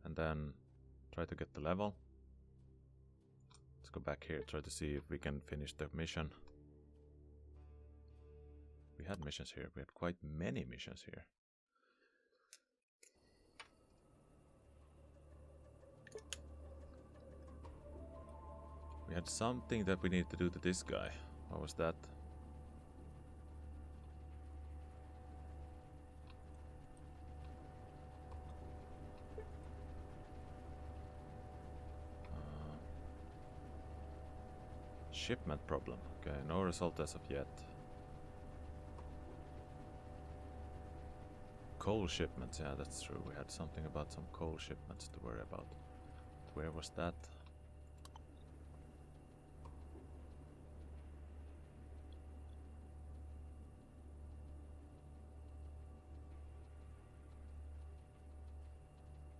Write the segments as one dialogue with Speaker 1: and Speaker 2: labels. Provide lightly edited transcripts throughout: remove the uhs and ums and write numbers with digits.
Speaker 1: and then try to get the level. Let's go back here, try to see if we can finish the mission. We had missions here, we had quite many missions here. We had something that we need to do to this guy. What was that? Shipment problem. Okay, no result as of yet. Coal shipments, yeah, that's true. We had something about some coal shipments to worry about. Where was that?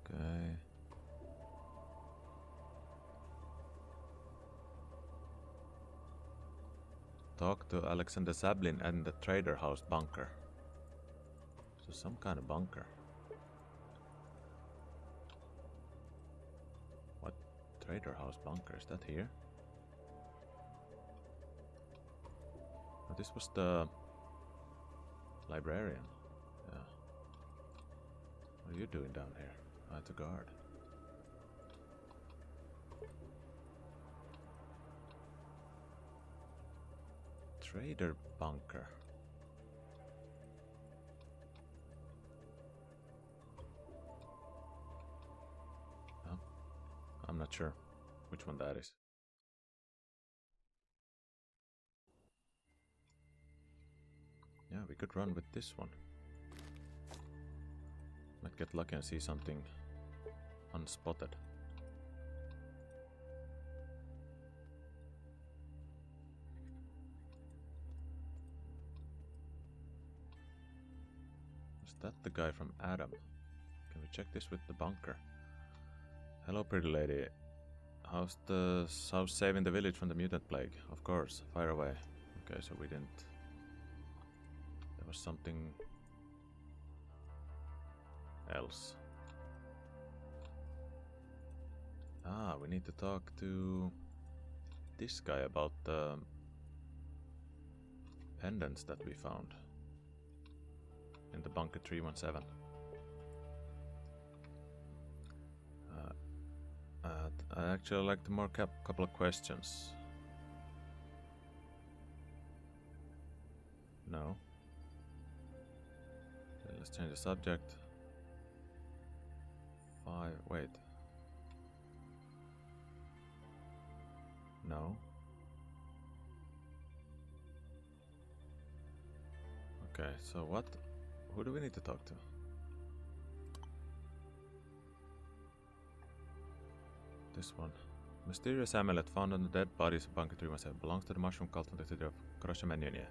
Speaker 1: Okay. Talk to Alexander Zablin and the Trader House bunker. So some kind of bunker. What? Trader House bunker? Is that here? Oh, this was the librarian. Yeah. What are you doing down here? Oh, it's a guard. Trader bunker. Oh, I'm not sure which one that is. Yeah, we could run with this one. Might get lucky and see something unspotted. Is that the guy from Adam? Can we check this with the bunker? Hello, pretty lady. How's saving the village from the mutant plague? Of course, fire away. Okay, so we didn't. There was something else. Ah, we need to talk to this guy about the pendants that we found in the bunker 317. I actually like to mark up a couple of questions. No. Okay, let's change the subject. 5. Wait. No. Okay, so what? Who do we need to talk to? This one. Mysterious amulet found on the dead bodies of Bunker 317 belongs to the mushroom cult in the city of Kroshamenion.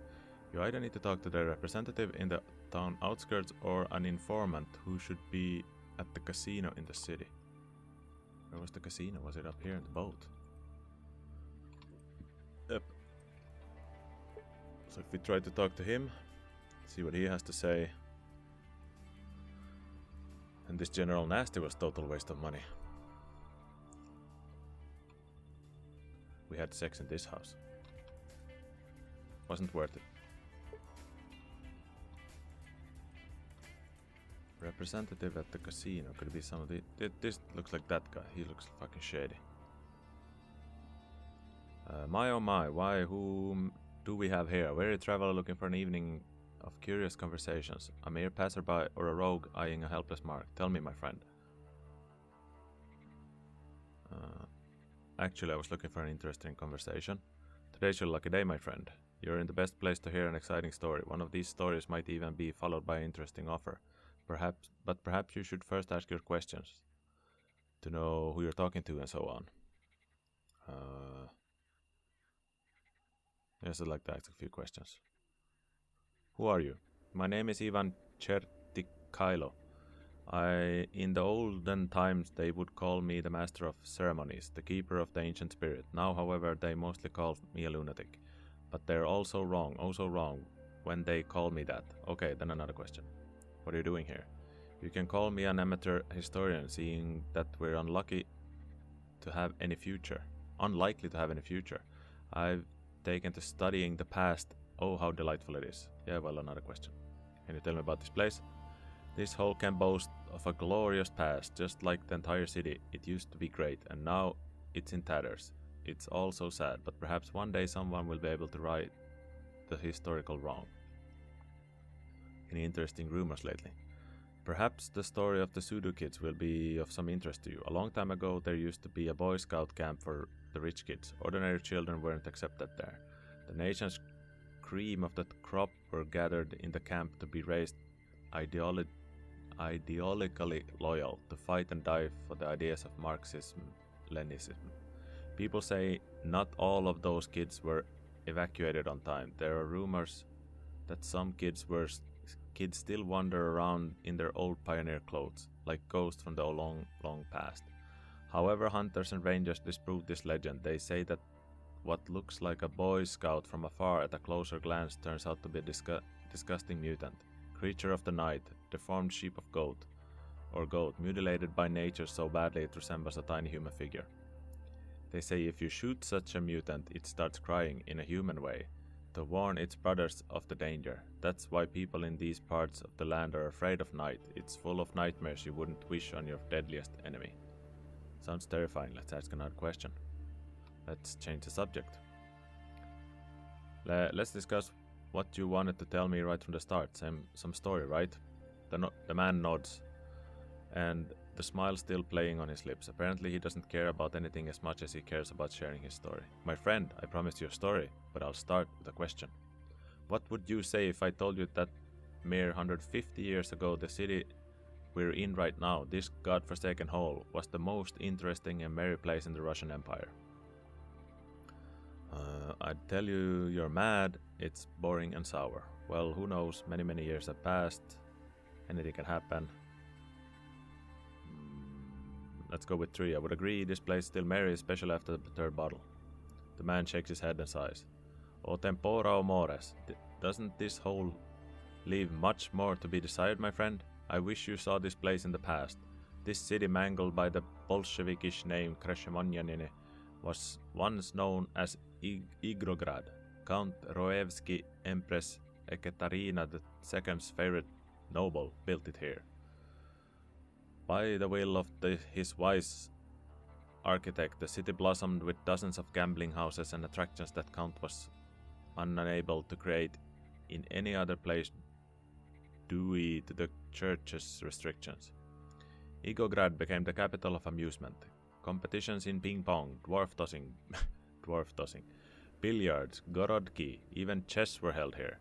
Speaker 1: You either need to talk to their representative in the town outskirts or an informant who should be at the casino in the city. Where was the casino? Was it up here in the boat? Yep. So if we try to talk to him, see what he has to say. And this General Nasty was total waste of money. We had sex in this house. Wasn't worth it. Representative at the casino. Could it be some of the... This looks like that guy. He looks fucking shady. My oh my, why, whom do we have here? A weary traveler looking for an evening of curious conversations. A mere passerby or a rogue eyeing a helpless mark. Tell me, my friend. Actually, I was looking for an interesting conversation. Today's your lucky day, my friend. You're in the best place to hear an exciting story. One of these stories might even be followed by an interesting offer. Perhaps you should first ask your questions to know who you're talking to and so on. Yes, I'd like to ask a few questions. Who are you? My name is Ivan Chertikailo. In the olden times, they would call me the master of ceremonies, the keeper of the ancient spirit. Now, however, they mostly call me a lunatic. But they're also wrong, oh so wrong, when they call me that. Okay, then another question. What are you doing here? You can call me an amateur historian, seeing that we're unlikely to have any future. I've taken to studying the past. Oh, how delightful it is. Yeah, well, another question. Can you tell me about this place? This hole can boast of a glorious past, just like the entire city. It used to be great, and now it's in tatters. It's all so sad, but perhaps one day someone will be able to right the historical wrong. Any interesting rumors lately? Perhaps the story of the Sudo kids will be of some interest to you. A long time ago, there used to be a Boy Scout camp for the rich kids. Ordinary children weren't accepted there. The nation's cream of the crop were gathered in the camp to be raised ideologically loyal, to fight and die for the ideas of Marxism, Leninism. People say not all of those kids were evacuated on time. There are rumors that some kids still wander around in their old pioneer clothes, like ghosts from the long, long past. However, hunters and rangers disprove this legend. They say that what looks like a Boy Scout from afar at a closer glance turns out to be a disgusting mutant. Creature of the night, deformed sheep of goat, mutilated by nature so badly it resembles a tiny human figure. They say if you shoot such a mutant, it starts crying in a human way, to warn its brothers of the danger. That's why people in these parts of the land are afraid of night. It's full of nightmares you wouldn't wish on your deadliest enemy. Sounds terrifying. Let's ask another question. Let's change the subject. Let's discuss what you wanted to tell me right from the start. Some story, right? The man nods, and the smile still playing on his lips. Apparently he doesn't care about anything as much as he cares about sharing his story. My friend, I promised you a story, but I'll start with a question. What would you say if I told you that mere 150 years ago the city we're in right now, this godforsaken hole, was the most interesting and merry place in the Russian Empire? I'd tell you you're mad, it's boring and sour. Well, who knows, many years have passed, anything can happen. Let's go with 3. I would agree this place still merry, especially after the 3rd bottle. The man shakes his head and sighs. O tempora o mores, doesn't this hole leave much more to be desired, my friend? I wish you saw this place in the past. This city mangled by the Bolshevikish name Kreshemonianine was once known as Igrograd. Count Roevsky, Empress Ekaterina II's favorite noble, built it here. By the will of his wise architect, the city blossomed with dozens of gambling houses and attractions that Count was unable to create in any other place due to the church's restrictions. Igograd became the capital of amusement. Competitions in ping pong, dwarf tossing, billiards, gorodki, even chess were held here.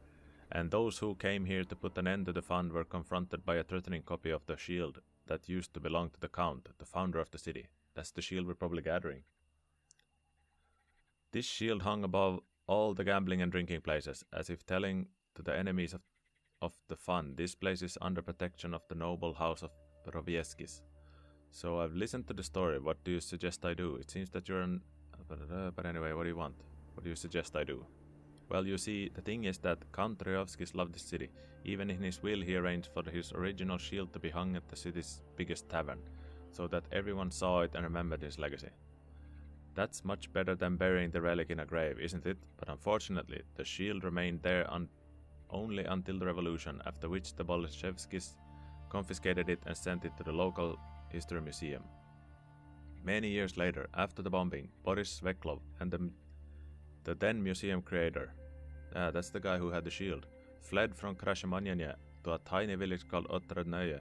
Speaker 1: And those who came here to put an end to the fun were confronted by a threatening copy of the shield that used to belong to the Count, the founder of the city. That's the shield we're probably gathering. This shield hung above all the gambling and drinking places, as if telling to the enemies of the fun, this place is under protection of the noble house of Rovieskis. So I've listened to the story. What do you suggest I do? It seems that you're an... But anyway, what do you want? What do you suggest I do? Well, you see, the thing is that Count Ryovskis loved this city. Even in his will, he arranged for his original shield to be hung at the city's biggest tavern, so that everyone saw it and remembered his legacy. That's much better than burying the relic in a grave, isn't it? But unfortunately, the shield remained there only until the revolution, after which the Bolshevskis confiscated it and sent it to the local history museum. Many years later, after the bombing, Boris Svetlov and the then museum creator, that's the guy who had the shield, fled from Krashimanyanya to a tiny village called Otradnoye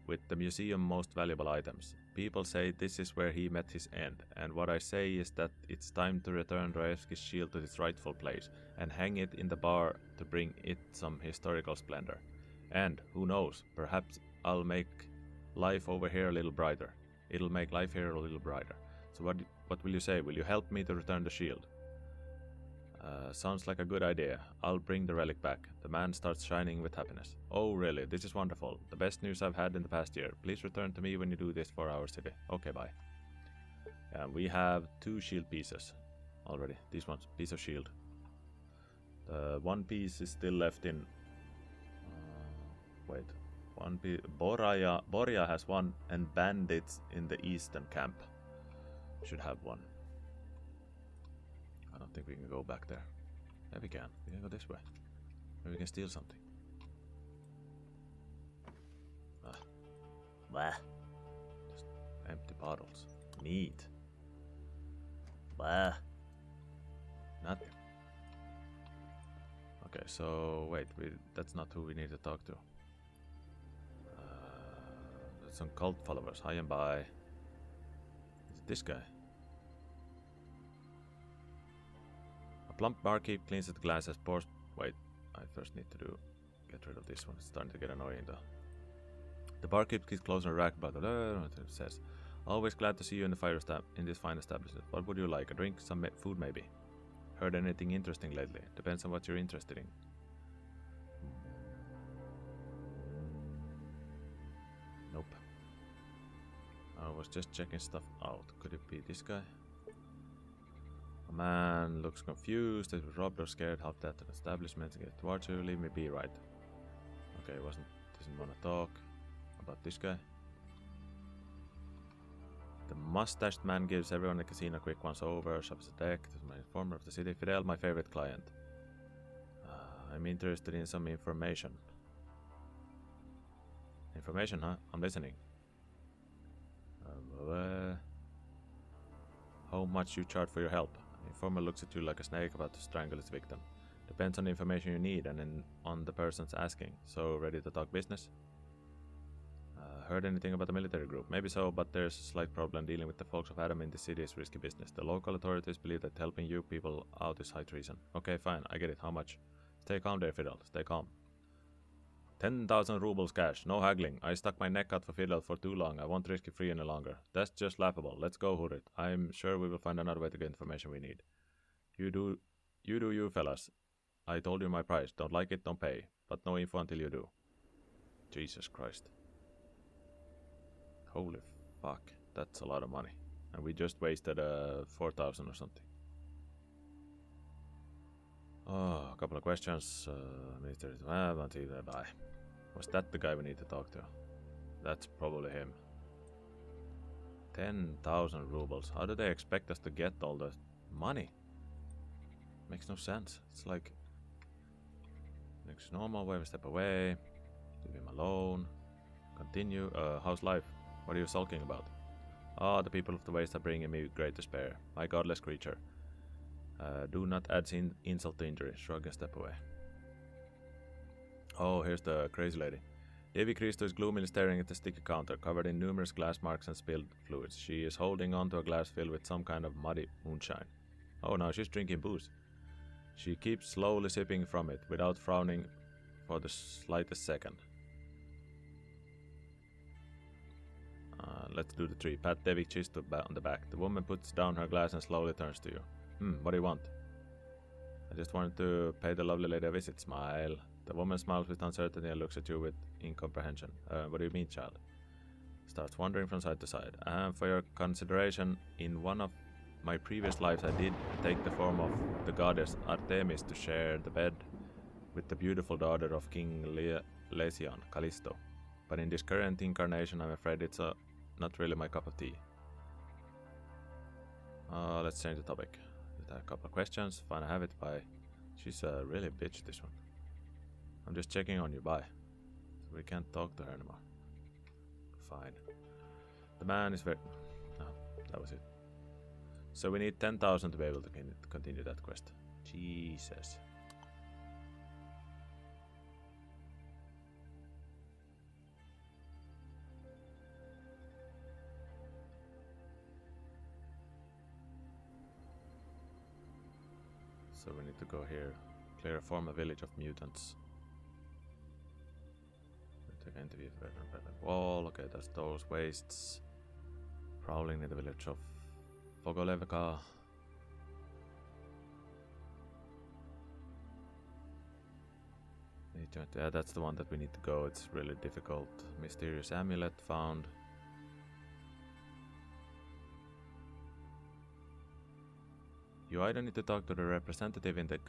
Speaker 1: with the museum's most valuable items. People say this is where he met his end, and what I say is that it's time to return Raevski's shield to its rightful place and hang it in the bar to bring it some historical splendor. And, who knows, perhaps I'll make life over here a little brighter. It'll make life here a little brighter. So what will you say? Will you help me to return the shield? Sounds like a good idea. I'll bring the relic back. The man starts shining with happiness. Oh really, this is wonderful. The best news I've had in the past year. Please return to me when you do this for our city. Okay, bye. We have 2 shield pieces already. These ones, piece of shield. The one piece is still left in... wait, Boria has one, and bandits in the eastern camp should have one. I don't think we can go back there. Yeah, we can. We can go this way. Maybe we can steal something. Bah. Just empty bottles. Neat. Bah. Nothing. Okay, so wait, that's not who we need to talk to. There's some cult followers. Hi and bye. Is it this guy? A plump barkeep cleans the glasses, pours. Wait, I first need to get rid of this one. It's starting to get annoying though. The barkeep keeps closing a rack about it says, always glad to see you in this fine establishment. What would you like? A drink? Some food maybe? Heard anything interesting lately? Depends on what you're interested in. Nope. I was just checking stuff out. Could it be this guy? A man looks confused. He was robbed or scared. Help that an establishment to get towards you. Leave me be, right? Okay, doesn't want to talk. About this guy. The mustached man gives everyone in the casino a quick once over, shops a deck. This is my informer of the city. Fidel, my favorite client. I'm interested in some information. Information, huh? I'm listening. How much you charge for your help? The informer looks at you like a snake about to strangle its victim. Depends on the information you need and on the person's asking. So, ready to talk business? Heard anything about the military group? Maybe so, but there's a slight problem dealing with the folks of Adam in the city is risky business. The local authorities believe that helping you people out is high treason. Okay, fine, I get it. How much? Stay calm there, Fidel. Stay calm. 10,000 rubles cash. No haggling. I stuck my neck out for Fidel for too long. I won't risk it free any longer. That's just laughable. Let's go, Hurit. I'm sure we will find another way to get information we need. You do you, fellas. I told you my price. Don't like it, don't pay. But no info until you do. Jesus Christ. Holy fuck, that's a lot of money. And we just wasted 4,000 or something. Oh, a couple of questions. Bye. Was that the guy we need to talk to? That's probably him. 10,000 rubles. How do they expect us to get all the money? Makes no sense. It's like... Next normal, wave a step away. Leave him alone. Continue. How's life? What are you sulking about? Ah, the people of the waste are bringing me great despair. My godless creature. Do not add insult to injury. Shrug and step away. Oh, here's the crazy lady. Devi Christo is gloomily staring at the sticky counter, covered in numerous glass marks and spilled fluids. She is holding onto a glass filled with some kind of muddy moonshine. Oh, now she's drinking booze. She keeps slowly sipping from it, without frowning for the slightest second. Let's do the three. Pat Devi Chisto on the back. The woman puts down her glass and slowly turns to you. What do you want? I just wanted to pay the lovely lady a visit. Smile. The woman smiles with uncertainty and looks at you with incomprehension. What do you mean, child? Starts wandering from side to side. For your consideration, in one of my previous lives I did take the form of the goddess Artemis to share the bed with the beautiful daughter of King Lesion, Callisto. But in this current incarnation, I'm afraid it's not really my cup of tea. Let's change the topic. A couple of questions. Fine, I have it. Bye. She's really a bitch, this one. I'm just checking on you. Bye. So we can't talk to her anymore. Fine. The man is very... No, that was it. So we need 10,000 to be able to continue that quest. Jesus. So we need to go here. Clear a former village of mutants. Interview wall. Okay, that's those wastes. Prowling in the village of Fogolevka. Yeah, that's the one that we need to go. It's really difficult. Mysterious amulet found. You either need to talk to the representative in the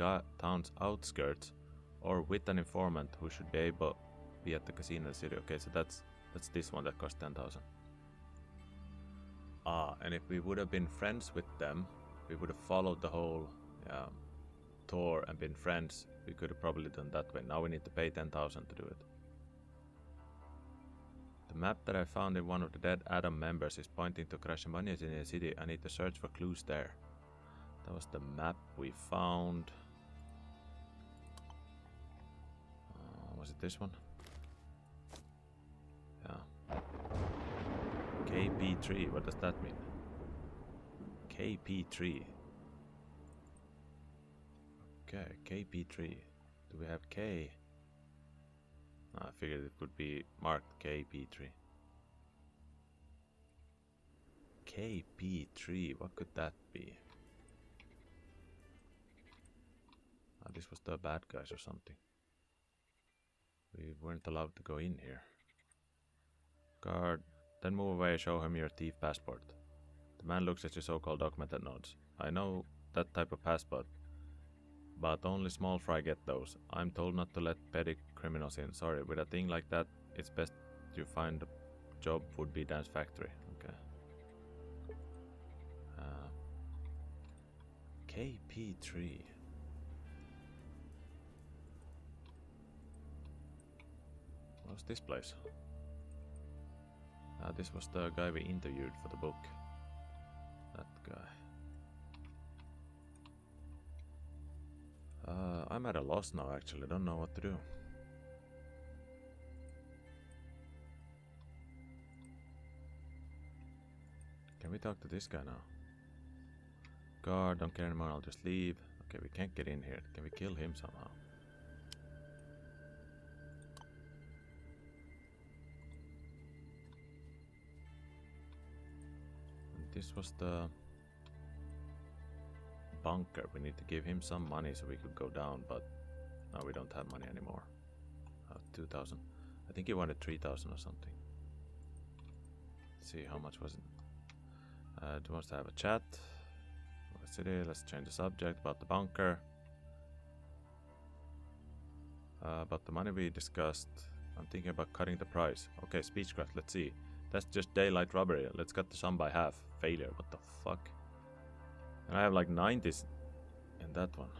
Speaker 1: town's outskirts or with an informant who should be able be at the casino in the city. Okay, so that's this one that cost 10,000. Ah, and if we would have been friends with them, we would have followed the whole tour and been friends. We could have probably done that way. Now we need to pay 10,000 to do it. The map that I found in one of the Dead Adam members is pointing to Krashamania city. I need to search for clues there. That was the map we found. Was it this one? Yeah. KP3, what does that mean? KP3. Okay, KP3. Do we have K? I figured it would be marked KP3. KP3, what could that be? This was the bad guys or something. We weren't allowed to go in here. Guard, then move away, show him your thief passport. The man looks at your so-called document and nods. I know that type of passport, but only small fry get those. I'm told not to let petty criminals in. Sorry, with a thing like that, it's best you find a job would be dance factory. Okay. KP3. What's this place? This was the guy we interviewed for the book. That guy. I'm at a loss now, actually. Don't know what to do. Can we talk to this guy now? Guard, don't care anymore, I'll just leave. Okay, we can't get in here. Can we kill him somehow? And this was the bunker. We need to give him some money so we could go down, but now we don't have money anymore. 2,000. I think he wanted 3,000 or something. Let's see, how much was it? Do you want to have a chat? City, let's change the subject about the bunker. About the money we discussed, I'm thinking about cutting the price. Okay, speechcraft, let's see. That's just daylight robbery. Let's cut the sum by half. Failure, what the fuck? And I have like 90s in that one.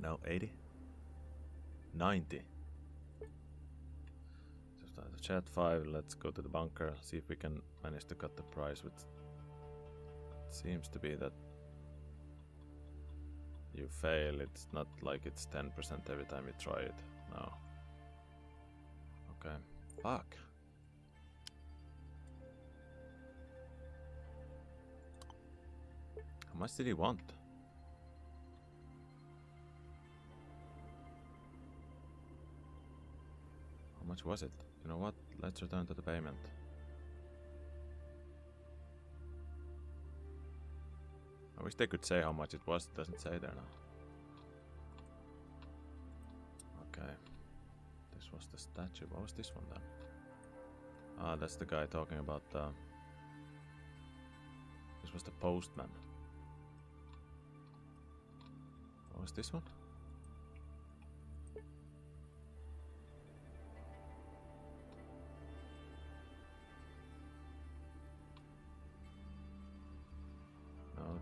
Speaker 1: No, 80? 90. So start the chat 5, let's go to the bunker, see if we can manage to cut the price with... It seems to be that you fail. It's not like it's 10% every time you try it. No. Okay. Fuck. How much did he want? How much was it? You know what? Let's return to the payment. I wish they could say how much it was. It doesn't say there now. Okay. This was the statue. What was this one then? Ah, that's the guy talking about the... This was the postman. What was this one?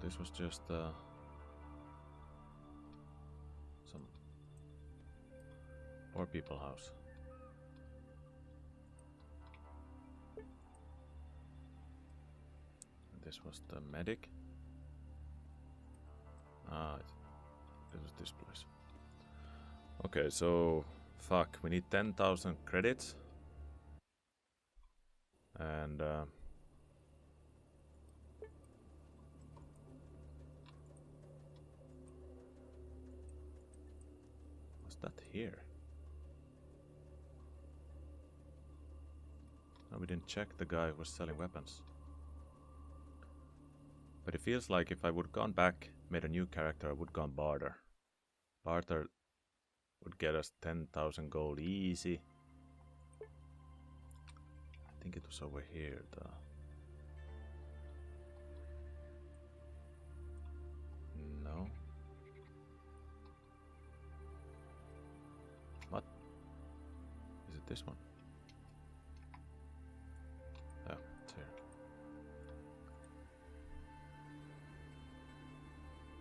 Speaker 1: This was just some poor people house. And this was the medic. Ah, it was this place. Okay, so fuck, we need 10,000 credits. And that here? No, we didn't check the guy who was selling weapons. But it feels like if I would have gone back, made a new character, I would have gone Baldur. Baldur would get us 10,000 gold easy. I think it was over here, No. What? Is it it this one? Oh, it's here.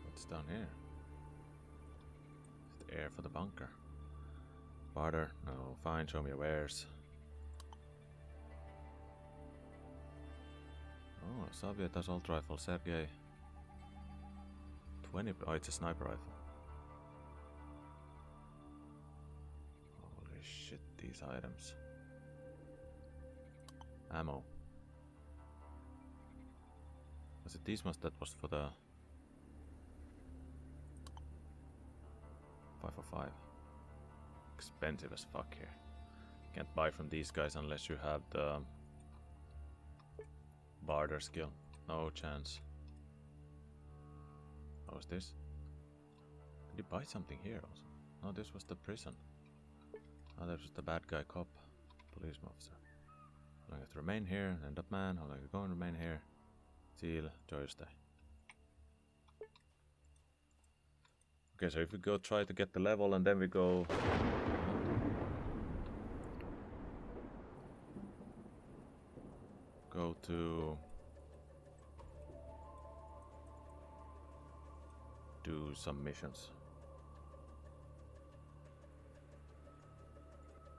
Speaker 1: What's down here? Is it air for the bunker? Barter? No, fine, show me your wares. Oh, Soviet assault rifle, Sergei. 20. Oh, it's a sniper rifle. Holy shit, these items. Ammo. Was it these ones that was for the 545? Expensive as fuck here. Can't buy from these guys unless you have the barter skill. No chance. What was this? Did you buy something here also? No, this was the prison. Oh, this was the bad guy cop. Policeman officer. How long I have to remain here? End up man. How long I go and remain here? Seal. Enjoy your stay. Okay, so if we go try to get the level and then we go... Go to... Do some missions.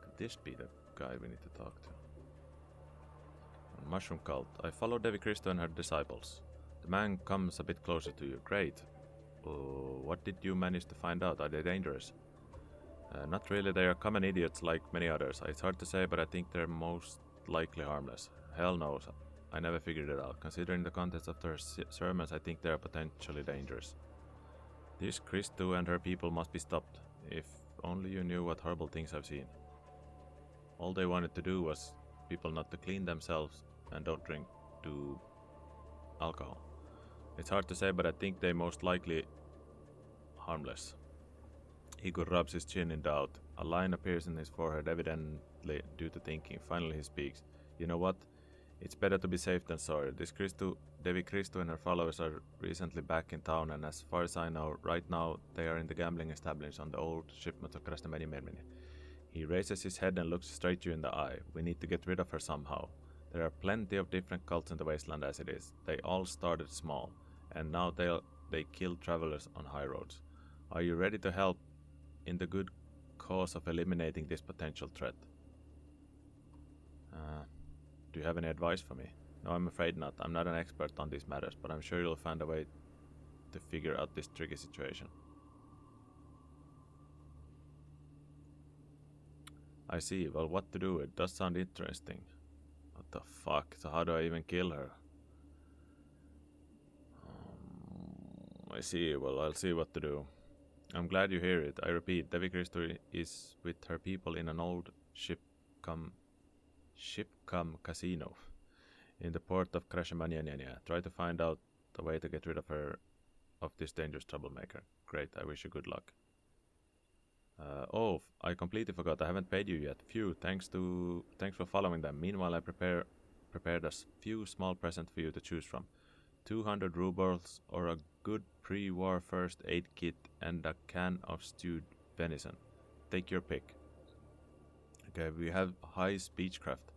Speaker 1: Could this be the guy we need to talk to? Mushroom cult. I follow Devi Christo and her disciples. The man comes a bit closer to you. Great. What did you manage to find out? Are they dangerous? Not really. They are common idiots like many others. It's hard to say, but I think they're most likely harmless. Hell knows. I never figured it out. Considering the contents of their sermons, I think they are potentially dangerous. This Christo and her people must be stopped. If only you knew what horrible things I've seen. All they wanted to do was people not to clean themselves and don't drink to alcohol. It's hard to say, but I think they most likely harmless. Igor rubs his chin in doubt. A line appears in his forehead, evidently due to thinking. Finally he speaks. You know what? It's better to be safe than sorry. This Devi Christo and her followers are recently back in town, and as far as I know, right now they are in the gambling establishment on the old shipment of Krasnameni Mermini. He raises his head and looks straight you in the eye. We need to get rid of her somehow. There are plenty of different cults in the wasteland as it is. They all started small, and now they kill travelers on high roads. Are you ready to help in the good cause of eliminating this potential threat? Do you have any advice for me? No, I'm afraid not. I'm not an expert on these matters, but I'm sure you'll find a way to figure out this tricky situation. I see. Well, what to do? It does sound interesting. What the fuck? So how do I even kill her? I see. Well, I'll see what to do. I'm glad you hear it. I repeat, Devi Christo is with her people in an old ship-cum casino in the port of Krasnameni. Try to find out the way to get rid of her, of this dangerous troublemaker. Great, I wish you good luck. Oh, I completely forgot. I haven't paid you yet. Phew, thanks for following them. Meanwhile, I prepared a few small presents for you to choose from. 200 rubles or a good pre-war first aid kit and a can of stewed venison. Take your pick. Okay, we have high speechcraft.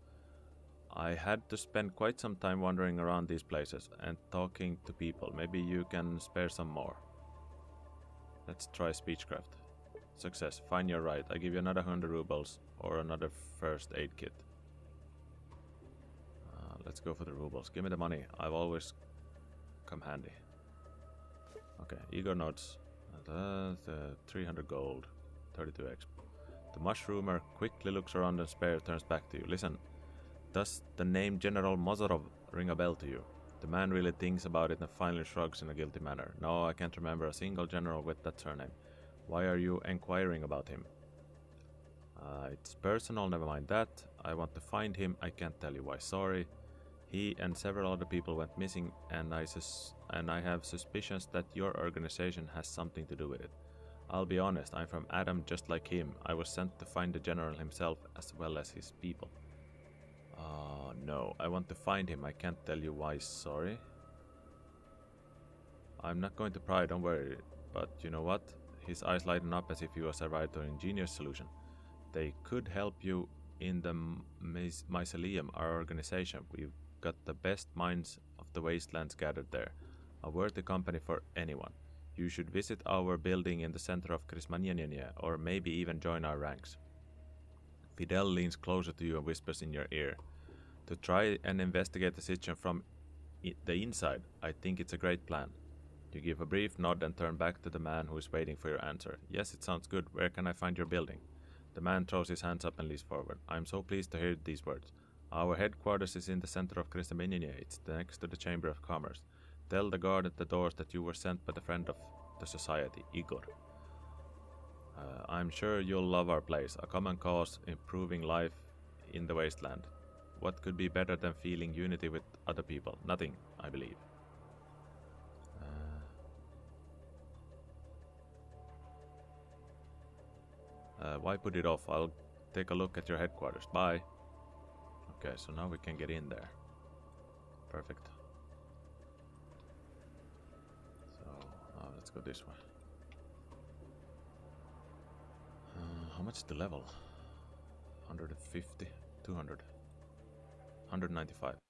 Speaker 1: I had to spend quite some time wandering around these places and talking to people. Maybe you can spare some more. Let's try speechcraft. Success. Fine, you're right. I give you another 100 rubles or another first aid kit. Let's go for the rubles. Give me the money. I've always come handy. Okay, Igor nods. 300 gold. 32 exp. The mushroomer quickly looks around and turns back to you. Listen, does the name General Mozarov ring a bell to you? The man really thinks about it and finally shrugs in a guilty manner. No, I can't remember a single general with that surname. Why are you inquiring about him? It's personal, never mind that. I want to find him. I can't tell you why. Sorry. He and several other people went missing, and I have suspicions that your organization has something to do with it. I'll be honest, I'm from Adam just like him. I was sent to find the general himself as well as his people. No, I want to find him. I can't tell you why, sorry. I'm not going to pry, don't worry. But you know what? His eyes lighten up as if he was arrived at an ingenious solution. They could help you in the Mycelium, our organization. We've got the best minds of the wastelands gathered there. A worthy company for anyone. You should visit our building in the center of Krismaniania, or maybe even join our ranks. Fidel leans closer to you and whispers in your ear. To try and investigate the situation from the inside, I think it's a great plan. You give a brief nod and turn back to the man who is waiting for your answer. Yes, it sounds good. Where can I find your building? The man throws his hands up and leans forward. I am so pleased to hear these words. Our headquarters is in the center of Kristamininia. It's next to the Chamber of Commerce. Tell the guard at the doors that you were sent by the friend of the society, Igor. I'm sure you'll love our place. A common cause, improving life in the wasteland. What could be better than feeling unity with other people? Nothing, I believe. Why put it off? I'll take a look at your headquarters. Bye. Okay, so now we can get in there. Perfect. So, let's go this way. How much is the level? 150? 200? 195.